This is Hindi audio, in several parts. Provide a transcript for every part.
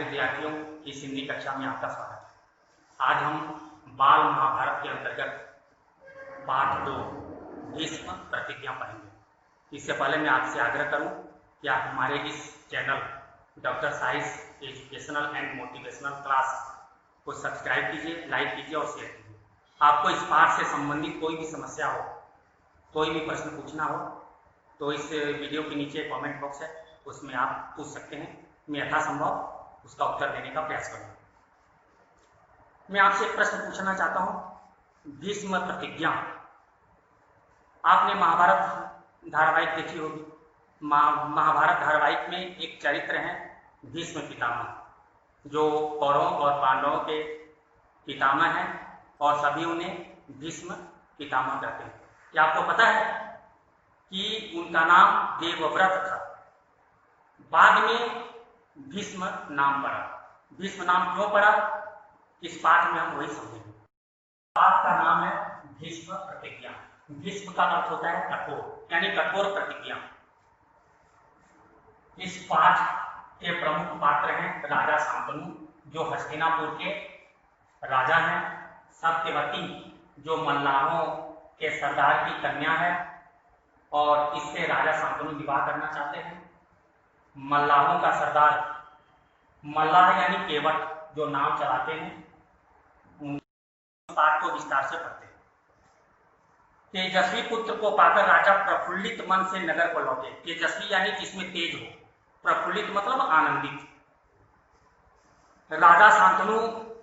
विद्यार्थियों, इस हिंदी कक्षा में आपका स्वागत है। आज हम बाल महाभारत के अंतर्गत पाठ 2 भीष्म प्रतिज्ञा पढ़ेंगे। इससे पहले मैं आपसे आग्रह करूं कि आप हमारे इस channel doctor science educational and motivational class को सब्सक्राइब कीजिए, लाइक कीजिए और शेयर कीजिए। आपको इस पाठ से संबंधित कोई भी समस्या हो, कोई भी प्रश्न पूछना हो तो इस वीडियो के नीचे कमेंट बॉक्स है, उसमें आप पूछ सकते हैं। मैं यथासंभव उसका उत्तर देने का प्रयास करूंगा। मैं आपसे एक प्रश्न पूछना चाहता हूं। भीष्म प्रतिज्ञा, आपने महाभारत धारावाहिक देखी होगी। महाभारत धारावाहिक में एक चरित्र है भीष्म पितामह, जो कौरवों और पांडवों के पितामह हैं और सभी उन्हें भीष्म पितामह कहते हैं। क्या आपको पता है कि उनका नाम देवव्रत था, बाद में भीष्म नाम पड़ा। भीष्म नाम क्यों पड़ा, इस पाठ में हम वही समझेंगे। पाठ का नाम है भीष्म प्रतिज्ञा। भीष्म का अर्थ होता है कठोर, यानी कठोर प्रतिज्ञा। इस पाठ के प्रमुख पात्र हैं राजा शांतनु, जो हस्तिनापुर के राजा हैं, सत्यवती, जो मल्लाहों के सरदार की कन्या है और इससे राजा शांतनु विवाह करना चाहते हैं। मल्लाहों का सरदार, मल्लाह यानी केवट, जो नाव चलाते हैं, पाठ को विस्तार से पढ़ते हैं। तेजस्वी पुत्र को पाकर राजा प्रफुल्लित मन से नगर को लौटे। तेजस्वी यानी जिसमें तेज हो, प्रफुल्लित मतलब आनंदित। राजा शांतनु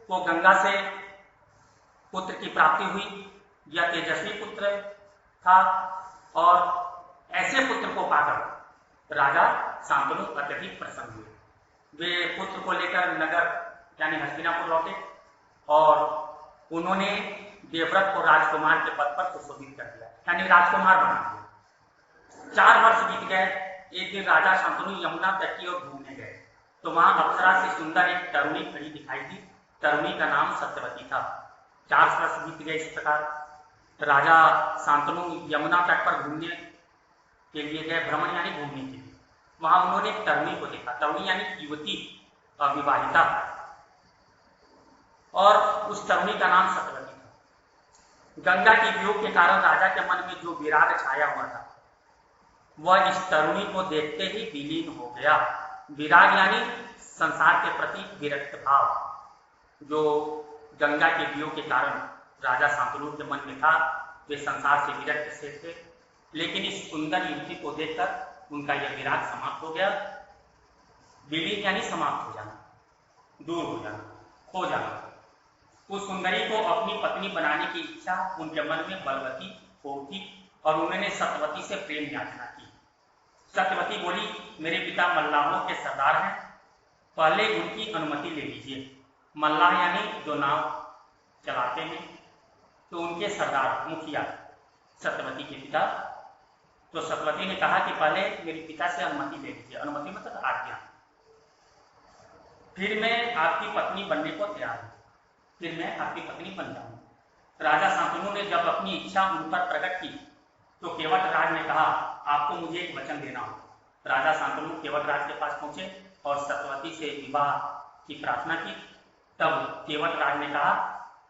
को गंगा से पुत्र की प्राप्ति हुई। यह तेजस्वी पुत्र था और ऐसे पुत्र को पाकर राजा शांतनु अत्यधिक प्रसन्न हुए। वे पुत्र को लेकर नगर यानी हस्तिनापुर लौटे और उन्होंने देवव्रत को राजकुमार के पद पर सुशोभित कर दिया, यानी राजकुमार बना दिया। 4 वर्ष बीत गए। एक दिन राजा शांतनु यमुना तट की ओर घूमने गए तो वहां अप्सरा से सुंदर एक तरुणी खड़ी दिखाई दी। तरुणी का नाम सत्यवती था। 4 वर्ष बीत गए। इस प्रकार राजा शांतनु यमुना तट पर घूमने के लिए गए, भ्रमण यानी घूमने के लिए। वहां उन्होंने एक तरुणी को देखा। तरुणी यानी युवती, अविवाहिता, और उस तरुणी का नाम सत्यवती था। गंगा की वियोग के कारण राजा के मन में जो विराग छाया हुआ था, वह इस तरुणी को देखते ही विलीन हो गया। विराग यानी संसार के प्रति विरक्त भाव, जो गंगा के वियोग के कारण राजा शांतनु के मन में था। वे संसार से विरक्त से थे, लेकिन इस सुंदर युवती को देखकर उनका यह विराग समाप्त हो गया। विलीन यानी समाप्त हो जाना, दूर हो जाना, खो जाना। उस सुंदरी को अपनी पत्नी बनाने की इच्छा उनके मन में बलवती हो उठी और उन्होंने सत्यवती से प्रेम याचना की। सत्यवती बोली, मेरे पिता मल्लाहों के सरदार हैं, पहले उनकी अनुमति ले लीजिए। मल्लाह यानी जो नाव चलाते हैं, तो उनके सरदार, मुखिया सत्यवती के पिता। तो सत्यवती ने कहा कि पहले मेरे पिता से अनुमति ले लीजिए। अनुमति मतलब आज्ञा, फिर मैं आपकी पत्नी बनने को तैयार हूं, फिर मैं आपकी पत्नी बन जाऊंगा। राजा शांतनु ने जब अपनी इच्छा उन पर प्रकट की तो केवट राज ने कहा, आपको मुझे एक वचन देना हो। राजा शांतनु केवट राज के पास पहुंचे और सत्यवती से विवाह की प्रार्थना की। तब केवट राज ने कहा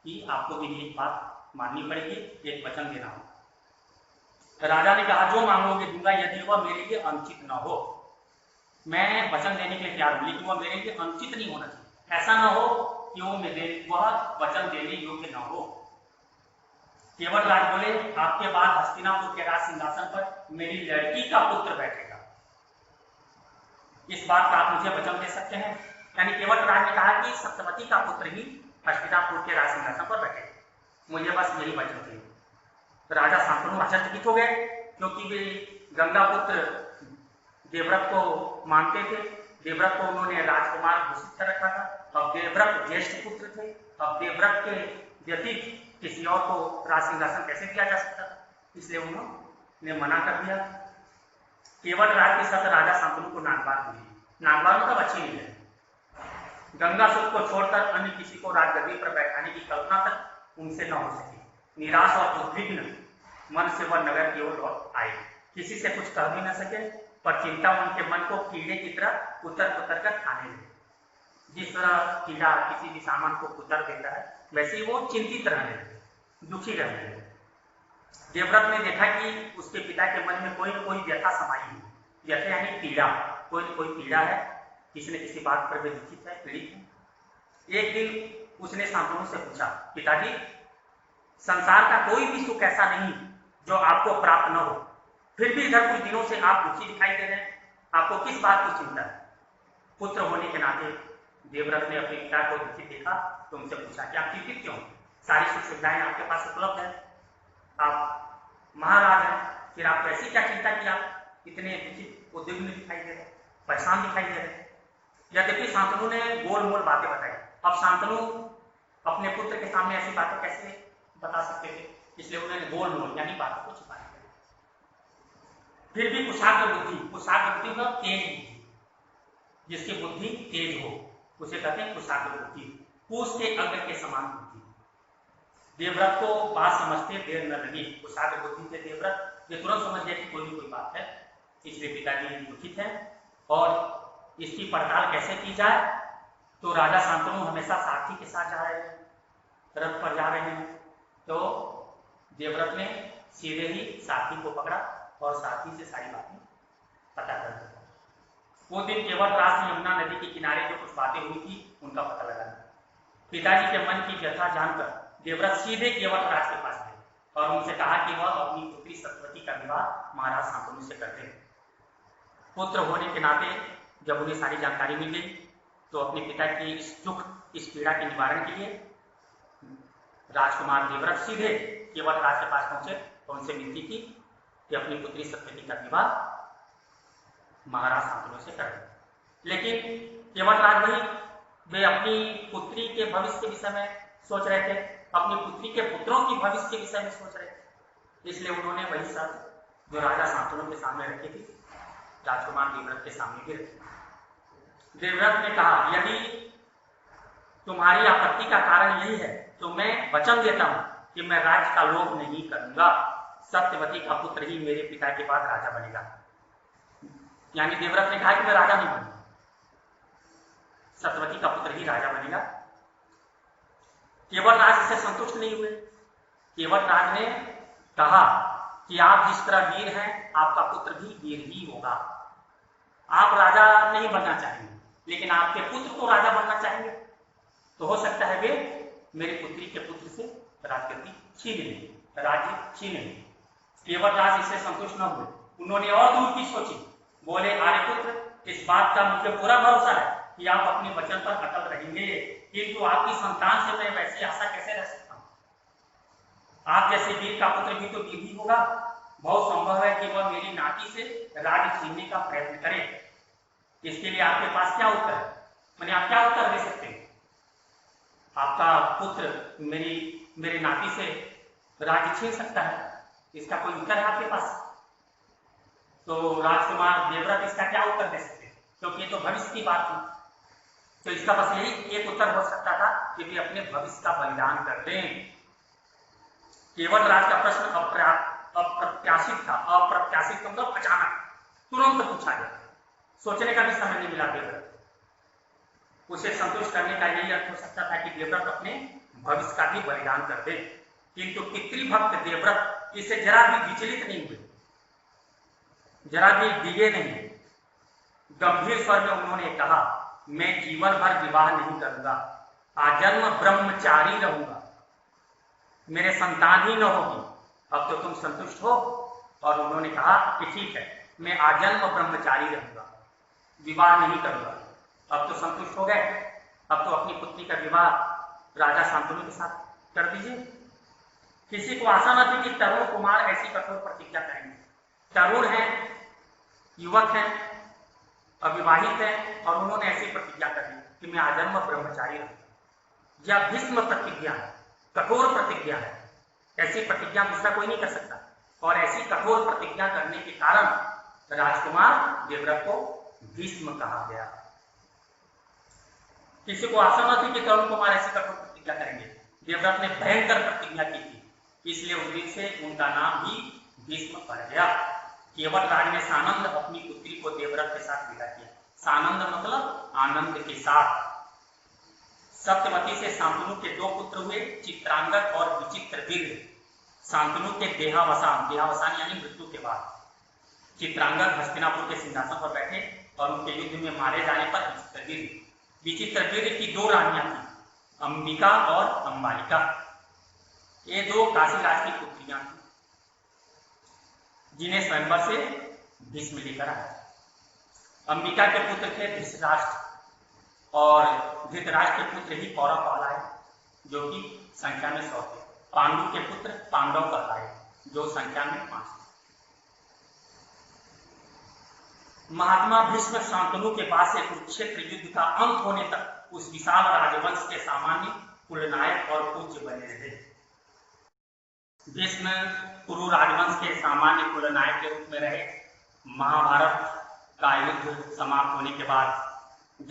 कि आपको भी एक बात माननी पड़ेगी, एक वचन देना हो। राजा ने कहा, जो मांगोगे दूंगा, यदि वह मेरे लिए अनुचित न हो। मैं वचन देने के लिए तैयार हूं, लेकिन वह मेरे लिए अनुचित नहीं होना चाहिए। ऐसा न हो कि वह वचन देने योग्य न हो। केवट राज बोले, आपके बाद हस्तिनापुर के राज सिंहासन पर मेरी लड़की का पुत्र बैठेगा। इस बात का आप मुझे वचन दे सकते हैं? यानी केवट राज ने कहा कि सत्यवती का पुत्र ही हस्तिनापुर के राज सिंहासन पर बैठेगा, मुझे बस यही वचन चाहिए। राजा शांतनु आश्चर्यचकित हो गए, क्योंकि वे गंगा पुत्र देवव्रत को मानते थे। देवव्रत को उन्होंने राजकुमार घोषित कर रखा था। अब देवव्रत ज्येष्ठ पुत्र थे। अब देवव्रत के व्यतीत किसी और को राज सिंहासन कैसे दिया जा सकता था, इसलिए उन्होंने मना कर दिया। केवट राज की शर्त राजा शांतनु को नागवार मिली। नागवार मतलब अच्छी नहीं है। गंगासुत को छोड़कर अन्य किसी को राजगद्दी पर बैठाने की कल्पना तक उनसे न हो सकी। निराश और उद्विग्न मन से वह नगर की ओर लौट आए। किसी से कुछ कह भी न सके, पर चिंता उनके मन को कीड़े की तरह उतर कर खाने लगी। जिस तरह कीड़ा किसी भी सामान को कुतर देता है, वैसे ही वो चिंतित रहने लगे, दुखी रहने लगे। देवव्रत ने देखा कि उसके पिता के मन में कोई न कोई व्यथा समाई है। व्यथा यानी पीड़ा, कोई न कोई पीड़ा है, किसी न किसी बात पर वे दुखित है, पीड़ित है। एक दिन उसने शांतनु से पूछा, पिताजी, संसार का कोई भी सुख ऐसा नहीं जो आपको प्राप्त न हो, फिर भी इधर कुछ दिनों से आप दुखी दिखाई दे रहे हैं, आपको किस बात की चिंता है? पुत्र होने के नाते देवव्रत ने अपने पिता को दुखित देखा तो उनसे पूछा कि आप चिंतित क्यों? सारी सुख सुविधाएं आपके पास उपलब्ध है, आप महाराज हैं, फिर आप ऐसी क्या चिंता की आप इतने दुखित उद्विग्न दिखाई दे रहे, परेशान दिखाई दे रहे? यद्यपि शांतनु ने गोल मोल बातें बताई। अब शांतनु अपने पुत्र के सामने ऐसी बातें कैसे बता सकते थे, इसलिए उन्होंने गोल मोल यानी बातों को छिपाया। फिर भी कुशाग्र बुद्धि का तेज बुद्धि, जिसकी बुद्धि तेज हो उसे कहते हैं कुशाग्र बुद्धि, पूछ के अग्र के समान बुद्धि। देवव्रत को बात समझते देर न लगी। कुशाग्र बुद्धि के देवव्रत ये तुरंत समझ गए कि कोई भी कोई बात है, इसलिए पिताजी दुखित है और इसकी पड़ताल कैसे की जाए। तो राजा शांतनु हमेशा सारथी के साथ जा रहे हैं, रथ पर जा रहे हैं, तो देवव्रत ने सीधे ही सारथी को पकड़ा और सारथी से सारी बातें पता कर दिया। वो दिन केवल रात यमुना नदी के किनारे जो कुछ बातें हुई थी उनका पता लगा। पिताजी के मन की व्यथा जानकर देवव्रत सीधे केवट राज के पास गए और उनसे कहा कि वह अपनी पुत्री सत्यवती का विवाह महाराज शांतनु से करते हैं। पुत्र होने के नाते जब उन्हें सारी जानकारी मिल गई तो अपने पिता की इस दुख, इस पीड़ा के निवारण के लिए राजकुमार देवव्रत सीधे केवट राज के पास पहुंचे और उनसे विनती की कि अपनी पुत्री सत्यवती का विवाह महाराज शांतनु से कर दें। लेकिन केवट राज नहीं, वे अपनी पुत्री के भविष्य के विषय में सोच रहे थे, अपनी पुत्री के पुत्रों की भविष्य के विषय में सोच रहे थे। इसलिए उन्होंने वही शर्त जो राजा शांतनु के सामने रखी थी राजकुमार देवव्रत के सामने भी रखी। देवव्रत ने कहा, यदि तुम्हारी आपत्ति का कारण यही है तो मैं वचन देता हूं कि मैं राज्य का लोभ नहीं करूंगा, सत्यवती का पुत्र ही मेरे पिता के बाद राजा बनेगा। यानी देवव्रत ने कहा कि मैं राजा नहीं बनूंगा, सत्यवती का पुत्र ही राजा बनेगा। केवट राज इससे संतुष्ट नहीं हुए। केवट राज ने कहा कि आप जिस तरह वीर हैं आपका पुत्र भी वीर ही होगा। आप राजा नहीं बनना चाहेंगे लेकिन आपके पुत्र को राजा बनना चाहेंगे, तो हो सकता है वे मेरी पुत्री के पुत्र से राजगद्दी छीन लें, राज्य छीन लें। केवट राज इससे संतुष्ट न हुए, उन्होंने और दूर की सोची। बोले, आर्यपुत्र, इस बात का मुझे पूरा भरोसा है कि आप अपने वचन पर अटल रहेंगे, किंतु आपकी संतान से मैं वैसी आशा कैसे रह सकता हूं? आप जैसे वीर का पुत्र भी तो वीर ही होगा। बहुत संभव है कि वह मेरी नाती से राज्य छीनने का प्रयत्न करे। इसके लिए आपके पास क्या उत्तर है? मैंने आप क्या उत्तर दे सकते हैं? आपका पुत्र मेरी नाती से राज्य छीन सकता है, इसका कोई उत्तर है आपके पास? तो राजकुमार देवव्रत इसका क्या उत्तर दे सकते हैं, क्योंकि ये तो भविष्य की बात थी। तो इसका बस यही एक उत्तर हो सकता था कि वे अपने भविष्य का बलिदान कर दें। केवट राज का प्रश्न अप्रत्याशित था। अप्रत्याशित मतलब अचानक, तुरंत पूछा गया, सोचने का भी समय नहीं मिला देवव्रत। उसे संतुष्ट करने का यही अर्थ हो सकता था कि देवव्रत अपने भविष्य का भी बलिदान कर दे, किंतु पितृभक्त देवव्रत इससे जरा भी विचलित नहीं हुए, जरा भी डिगे नहीं। गंभीर स्वर में उन्होंने कहा, मैं जीवन भर विवाह नहीं करूंगा, आजन्म ब्रह्मचारी रहूंगा, मेरे संतान ही न होगी। अब तो तुम संतुष्ट हो? और उन्होंने कहा कि ठीक है, मैं आजन्म ब्रह्मचारी रहूंगा, विवाह नहीं करूंगा। अब तो संतुष्ट हो गए, अब तो अपनी पुत्री का विवाह राजा शांतनु के साथ कर दीजिए। किसी को आशा न थी कि तरुण कुमार ऐसी कठोर प्रतिज्ञा करेंगे। तरुण हैं, युवक हैं, अविवाहित हैं, और उन्होंने ऐसी प्रतिज्ञा कर दी कि मैं आजन्म ब्रह्मचारी रहूंगा। यह भीष्म प्रतिज्ञा है, कठोर प्रतिज्ञा है। ऐसी प्रतिज्ञा दूसरा कोई नहीं कर सकता, और ऐसी कठोर प्रतिज्ञा करने के कारण राजकुमार देवव्रत को भीष्म कहा गया। किसी को आशा न थी कि तरुण कुमार ऐसी कठोर प्रतिज्ञा करेंगे। देवव्रत ने भयंकर प्रतिज्ञा की थी, इसलिए उस दिन से उनका नाम भी भीष्म पड़ गया। केवट राज ने सानंद अपनी पुत्री को देवव्रत के साथ विदा किया। सानंद मतलब आनंद के साथ। सत्यवती से शांतनु के 2 पुत्र हुए, चित्रांगद और विचित्रवीर्य। शांतनु के देहावसान यानी मृत्यु के बाद चित्रांगद हस्तिनापुर के सिंहासन पर बैठे और उनके युद्ध में मारे जाने पर विचित्रवीर्य की 2 रानियां थी, अंबिका और अंबालिका। ये 2 काशीराज की पुत्रियां थी जिन्हें स्वयंवर से भीष्म लेकर आया। अंबिका के पुत्र थे धृतराष्ट्र और धृतराष्ट्र के पुत्र ही कौरव कहलाए जो कि संख्या में 100 थे। पांडु के पुत्र पांडव कहलाए जो संख्या में 5 थे। महात्मा भीष्म शांतनु के बाद से कुरुक्षेत्र युद्ध का अंत होने तक उस विशाल राजवंश के सामान्य कुलनायक और पूज्य बने रहे। भीष्म कुरु राजवंश के सामान्य कुलनायक के रूप में रहे। महाभारत का युद्ध समाप्त होने के बाद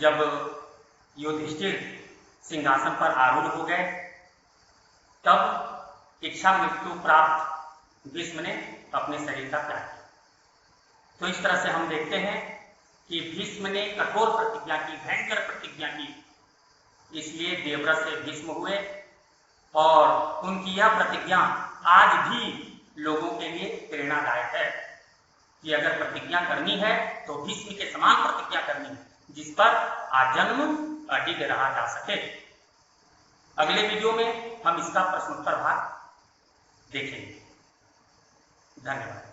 जब युधिष्ठिर सिंहासन पर आरूढ़ हो गए तब इच्छा मृत्यु प्राप्त भीष्म ने अपने शरीर का त्याग किया। तो इस तरह से हम देखते हैं कि भीष्म ने कठोर प्रतिज्ञा की, भयंकर प्रतिज्ञा की, इसलिए देवव्रत से भीष्म हुए और उनकी यह प्रतिज्ञा आज भी लोगों के लिए प्रेरणादायक है कि अगर प्रतिज्ञा करनी है तो भीष्म के समान प्रतिज्ञा करनी है जिस पर आजन्म अडिग रहा जा सके। अगले वीडियो में हम इसका प्रश्नोत्तर भाग देखेंगे। धन्यवाद।